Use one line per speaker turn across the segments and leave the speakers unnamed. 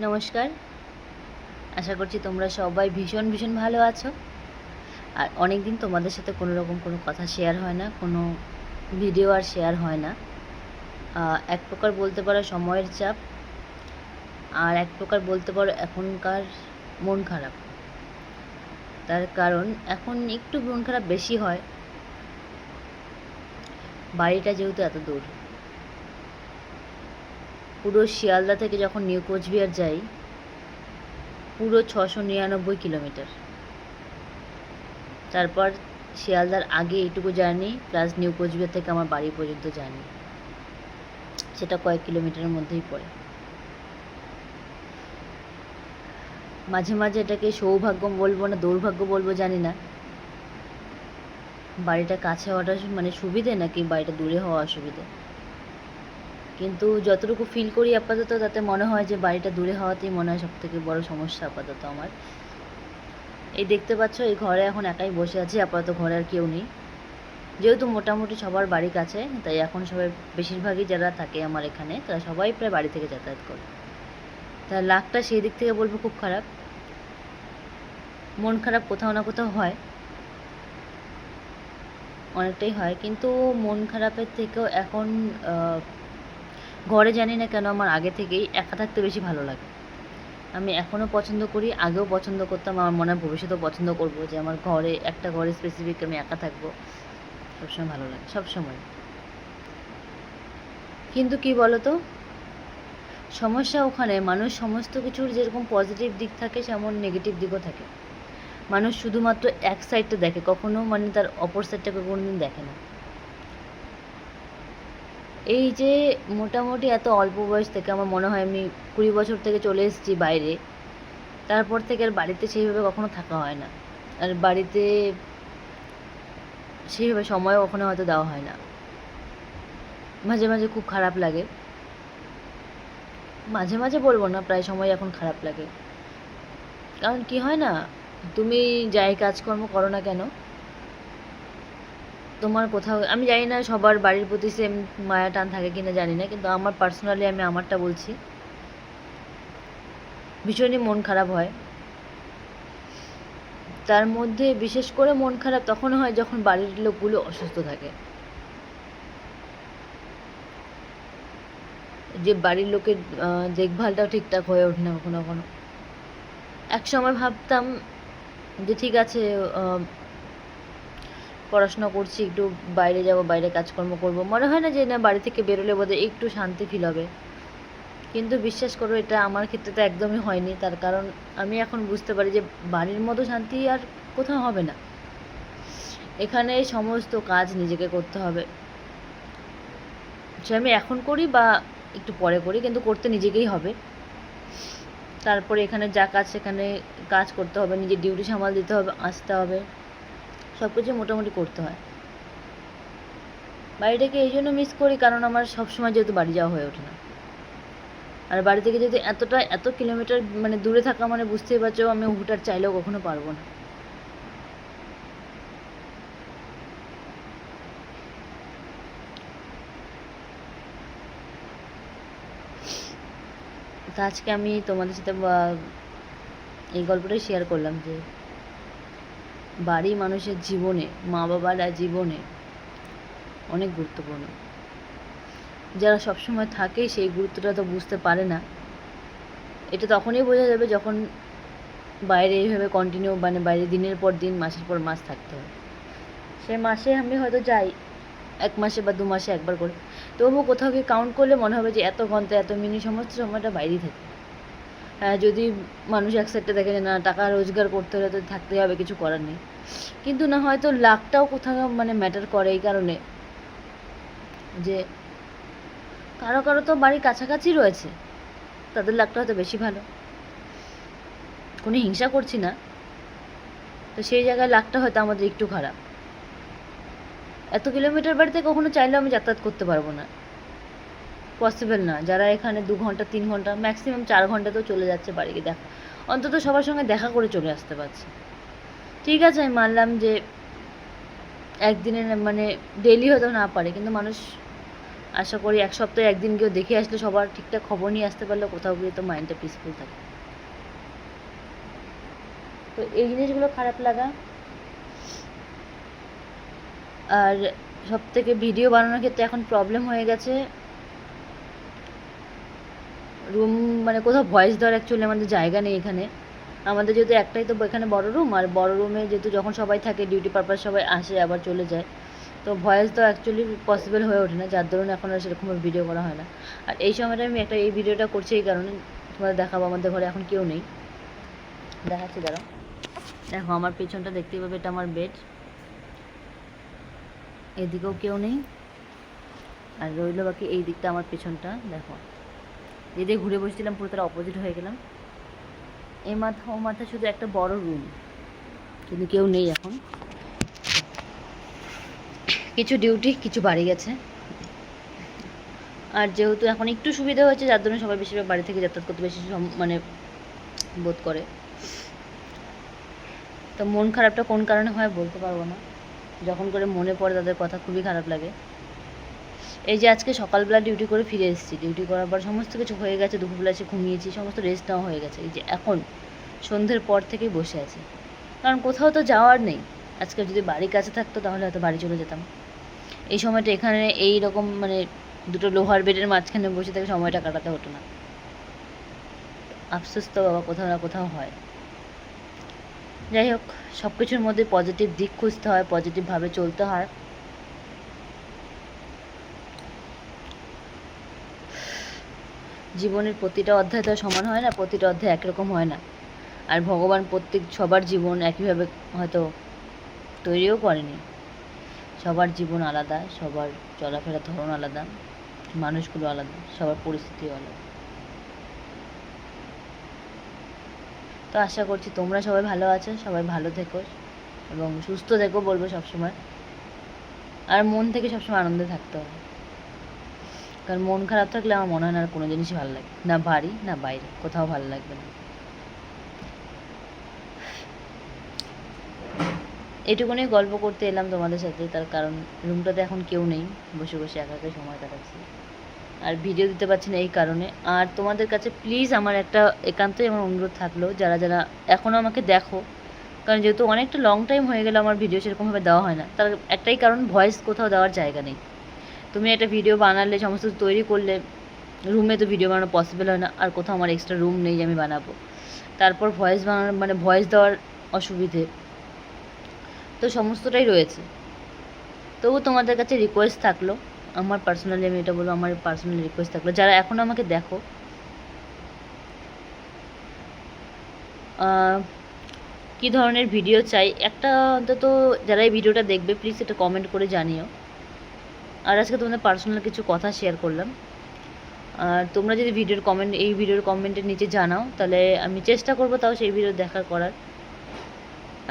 নমস্কার। আশা করছি তোমরা সবাই ভীষণ ভীষণ ভালো আছো। আর অনেক দিন তোমাদের সাথে কোনো রকম কোনো কথা শেয়ার হয় না, কোনো ভিডিও আর শেয়ার হয় না। এক প্রকার বলতে পারো সময়ের চাপ, আর এক প্রকার বলতে পারো এখনকার মন খারাপ। তার কারণ এখন একটু মন খারাপ বেশি হয়, বাড়িটা যেহেতু এত দূর। পুরো শিয়ালদা থেকে যখন নিউ কোচবিহার যাই, পুরো 699 কিলোমিটার। তারপর শিয়ালদার আগে এইটুকু জার্নি, প্লাস নিউ কোচবিহার থেকে আমার বাড়ি পর্যন্ত জার্নি, সেটা কয়েক কিলোমিটারের মধ্যেই পড়ে। মাঝে মাঝে এটাকে সৌভাগ্য বলবো না দুর্ভাগ্য বলবো জানি না, বাড়িটা কাছে হওয়াটা মানে সুবিধে নাকি বাড়িটা দূরে হওয়া অসুবিধে। কিন্তু যতটুকু ফিল করি আপাতত, তাতে মনে হয় যে বাড়িটা দূরে হওয়াতেই মনে হয় সবথেকে বড় সমস্যা আপাতত আমার। এই দেখতে পাচ্ছ, এই ঘরে এখন একাই বসে আছি, আপাতত ঘরে আর কেউ নেই। যেহেতু মোটামুটি সবার বাড়ি কাছে, তাই এখন সবাই বেশিরভাগই যারা থাকে আমার এখানে, তারা সবাই প্রায় বাড়ি থেকে যাতায়াত করে। তা লাকটা সেই দিক থেকে বলবো খুব খারাপ। মন খারাপ কোথাও না কোথাও হয়, অনেকটাই হয়, কিন্তু মন খারাপের থেকেও এখন ঘরে জানি না কেন আমার আগে থেকেই একা থাকতে বেশি ভালো লাগে। আমি এখনও পছন্দ করি, আগেও পছন্দ করতাম, আমার মনে হয় ভবিষ্যতেও পছন্দ করবো যে আমার ঘরে একটা ঘরে স্পেসিফিক আমি একা থাকবো। সবসময় ভালো লাগে, সবসময়। কিন্তু কি বলতো, সমস্যা ওখানে মানুষ সমস্ত কিছুর যেরকম পজিটিভ দিক থাকে, সেমন নেগেটিভ দিকও থাকে। মানুষ শুধুমাত্র এক সাইডটা দেখে, কখনো মানে তার অপর সাইডটাকে কোনোদিন দেখে না। এই যে মোটামুটি এত অল্প বয়স থেকে, আমার মনে হয় আমি 20 বছর থেকে চলে এসেছি বাইরে, তারপর থেকে আর বাড়িতে সেইভাবে কখনো থাকা হয় না। আর বাড়িতে সেইভাবে সময়ও কখনো হয়তো দেওয়া হয় না। মাঝে মাঝে খুব খারাপ লাগে, মাঝে মাঝে বলবো না, প্রায় সময় এখন খারাপ লাগে। কারণ কি হয় না, তুমি যাই কাজকর্ম করো না কেন, তোমার কোথাও, আমি জানি না সবার বাড়ির প্রতি সেম মায়া টান থাকে কিনা জানি না, কিন্তু আমার পার্সোনালি আমি আমারটা বলছি, ভীষণই মন খারাপ হয়। তার মধ্যে বিশেষ করে মন খারাপ তখন হয় যখন বাড়ির লোকগুলো অসুস্থ থাকে, যে বাড়ির লোকের দেখভালটাও ঠিকঠাক হয়ে ওঠে না কখনো কখনো। এক সময় ভাবতাম যে ঠিক আছে, পড়াশোনা করছি, একটু বাইরে যাব, বাইরে কাজকর্ম করব, মনে হয় না যে না বাড়ি থেকে বেরোলে বোধহয় একটু শান্তি ফিল হবে। কিন্তু বিশ্বাস করো, এটা আমার ক্ষেত্রে তো একদমই হয়নি। তার কারণ আমি এখন বুঝতে পারি যে বাড়ির মতো শান্তি আর কোথাও হবে না। এখানে সমস্ত কাজ নিজেকে করতে হবে, সে আমি এখন করি বা একটু পরে করি, কিন্তু করতে নিজেকেই হবে। তারপরে এখানে যা কাজ সেখানে কাজ করতে হবে, নিজের ডিউটি সামাল দিতে হবে, আসতে হবে, সব কিছু মোটামুটি করতে হয়। বাড়িটাকে এই জন্য মিস করি কারণ আমার সবসময় যেহেতু বাড়ি যাওয়া হয়ে ওঠে না। আর বাড়ি থেকে যদি এত কিলোমিটার মানে দূরে থাকা, মানে বুঝতেই পারছো, আমি হুটার চাইলেও কখনো পারবো না। তা আজকে আমি তোমাদের সাথে এই গল্পটাই শেয়ার করলাম যে বাড়ি মানুষের জীবনে, মা বাবারা জীবনে অনেক গুরুত্বপূর্ণ। যারা সবসময় থাকে সেই গুরুত্বটা তো বুঝতে পারে না। এটা তখনই বোঝা যাবে যখন বাইরে এইভাবে কন্টিনিউ, মানে বাইরে দিনের পর দিন, মাসের পর মাস থাকতে হয়। সে মাসে আমি হয়তো যাই 1 মাসে বা 2 মাসে একবার করে, তবুও কোথাও গিয়ে কাউন্ট করলে মনে হবে যে এত ঘন্টা, এত মিনিট, সমস্ত সময়টা বাইরেই থাকে। হ্যাঁ, যদি মানুষ এক সাইডটা দেখে যে না টাকা রোজগার করতে হলে তো থাকতেই হবে, কিছু করার নেই, কিন্তু না, হয়তো লাখটাও কোথাও মানে ম্যাটার করে এই কারণে যে কারো কারো তো বাড়ি কাছাকাছি রয়েছে, তাদের লাখটা হয়তো বেশি ভালো। কোনো হিংসা করছি না, তো সেই জায়গায় লাখটা হয়তো আমাদের একটু খারাপ। এত কিলোমিটার বাড়িতে কখনো চাইলেও আমি যাতায়াত করতে পারবো না, পসিবল না। যারা এখানে 2 ঘন্টা 3 ঘন্টা ম্যাক্সিমাম 4 ঘন্টাতেও চলে যাচ্ছে বাড়িকে দেখা, অন্তত সবার সঙ্গে দেখা করে চলে আসতে পারছে। ঠিক আছে, আমি মানলাম যে একদিনে মানে ডেইলি হয়তো না পারে, কিন্তু মানুষ আশা করি এক সপ্তাহে একদিন কেউ দেখে আসলে সবার ঠিকঠাক খবর নিয়ে আসতে পারলে কোথাও গিয়ে তো মাইন্ডটা পিসফুল থাকে। তো এই জিনিসগুলো খারাপ লাগা। আর সব থেকে ভিডিও বানানোর ক্ষেত্রে এখন প্রবলেম হয়ে গেছে, রুম মানে কোথাও ভয়েস দেওয়ার অ্যাকচুয়ালি আমাদের জায়গা নেই এখানে। আমাদের যেহেতু একটাই তো এখানে বড় রুম, আর বড় রুমে যেহেতু যখন সবাই থাকে ডিউটি পারপাস সবাই আসে আবার চলে যায়, তো ভয়েস তো অ্যাকচুয়ালি পসিবল হয়ে ওঠে না, যার দরুন এখন আর সেরকমভাবে ভিডিও করা হয় না। আর এই সময়টা আমি এই ভিডিওটা করছি এই কারণে তোমাদের দেখাবো আমাদের ঘরে এখন কেউ নেই। দেখাচ্ছি দাঁড়াও, দেখো আমার পেছনটা দেখতেই পাবে, এটা আমার বেড, এদিকেও কেউ নেই। আর রইল বাকি এই দিকটা আমার পেছনটা, দেখো যেদিকে ঘুরে বসেছিলাম পুরো তার অপোজিট হয়ে গেলাম। এই মাথা ও মাথা শুধু একটা বড় রুম, কিন্তু কেউ নেই এখন। কিছু ডিউটি কিছু বাড়ি গেছে। আর যেহেতু এখন একটু সুবিধা হয়েছে, যার জন্য সবাই বেশিরভাগ বাড়ি থেকে যাতায়াত করতে বেশি মানে বোধ করে। তো মন খারাপটা কোন কারণে হয় বলতে পারবো না, যখন করে মনে পড়ে তাদের কথা খুবই খারাপ লাগে। এই যে আজকে সকালবেলা ডিউটি করে ফিরে এসেছি, ডিউটি করার পর সমস্ত কিছু হয়ে গেছে, দুপুরবেলা এসে ঘুমিয়েছি, সমস্ত রেস্ট নেওয়া হয়ে গেছে। এই যে এখন সন্ধ্যের পর থেকেই বসে আছি, কারণ কোথাও তো যাওয়ার নেই। আজকে যদি বাড়ির কাছে থাকতো তাহলে হয়তো বাড়ি চলে যেতাম। এই সময়টা এখানে এই রকম মানে দুটো লোহার বেডের মাঝখানে বসে থেকে সময়টা কাটাতে হতো না। আফসোস তো বাবা কোথাও না কোথাও হয়। যাই হোক, সব কিছুর মধ্যে পজিটিভ দিক খুঁজতে হয়, পজিটিভভাবে চলতে হয়। জীবনের প্রতিটা অধ্যায় তো সমান হয় না, প্রতিটা অধ্যায় একরকম হয় না। আর ভগবান প্রত্যেক সবার জীবন একইভাবে হয়তো তৈরিও করেনি। সবার জীবন আলাদা, সবার চলাফেরার ধরন আলাদা, মানুষগুলো আলাদা, সবার পরিস্থিতিও আলাদা। তো আশা করছি তোমরা সবাই ভালো আছো, সবাই ভালো থেকো এবং সুস্থ থেকো বলবো সবসময়। আর মন থেকে সবসময় আনন্দে থাকতে হবে, কারণ মন খারাপ থাকলে আমার মনে হয় না আর কোনো জিনিসই ভালো লাগে না, বাড়ি না বাইরে কোথাও ভালো লাগবে না। এটুকুনি গল্প করতে এলাম তোমাদের সাথে, তার কারণ রুমটাতে এখন কেউ নেই, বসে বসে একা একা সময় কাটাচ্ছি আর ভিডিও দিতে পারছি না এই কারণে। আর তোমাদের কাছে প্লিজ আমার একটা একান্তই আমার অনুরোধ থাকলো, যারা যারা এখনও আমাকে দেখো, কারণ যেহেতু অনেকটা লং টাইম হয়ে গেল আমার ভিডিও সেরকমভাবে দেওয়া হয় না, তার একটাই কারণ ভয়েস কোথাও দেওয়ার জায়গা নেই। তুমি একটা ভিডিও বানালে সমস্ত তৈরি করলে রুমে তো ভিডিও বানানো পসিবল হয় না, আর কোথাও আমার এক্সট্রা রুম নেই যে আমি বানাবো, তারপর ভয়েস বানানো মানে ভয়েস দেওয়ার অসুবিধে, তো সমস্তটাই রয়েছে। তবু তোমাদের কাছে রিকোয়েস্ট থাকলো, আমার পার্সোনালি আমি এটা বলবো, আমার পার্সোনালি রিকোয়েস্ট থাকলো, যারা এখনও আমাকে দেখো কী ধরনের ভিডিও চাই একটা অন্তত, যারা এই ভিডিওটা দেখবে প্লিজ এটা কমেন্ট করে জানিও। আর আজকে তোমাদের পার্সোনাল কিছু কথা শেয়ার করলাম, আর তোমরা যদি এই ভিডিওর কমেন্টের নিচে জানাও তাহলে আমি চেষ্টা করবো তাও সেই ভিডিও করার।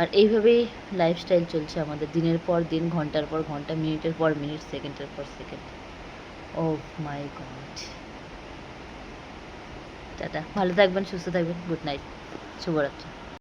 আর এইভাবেই লাইফস্টাইল চলছে আমাদের, দিনের পর দিন, ঘন্টার পর ঘন্টা, মিনিটের পর মিনিট, সেকেন্ডের পর সেকেন্ড। ও মাই গড। টাটা, ভালো থাকবেন, সুস্থ থাকবেন, গুড নাইট, শুভরাত্রি।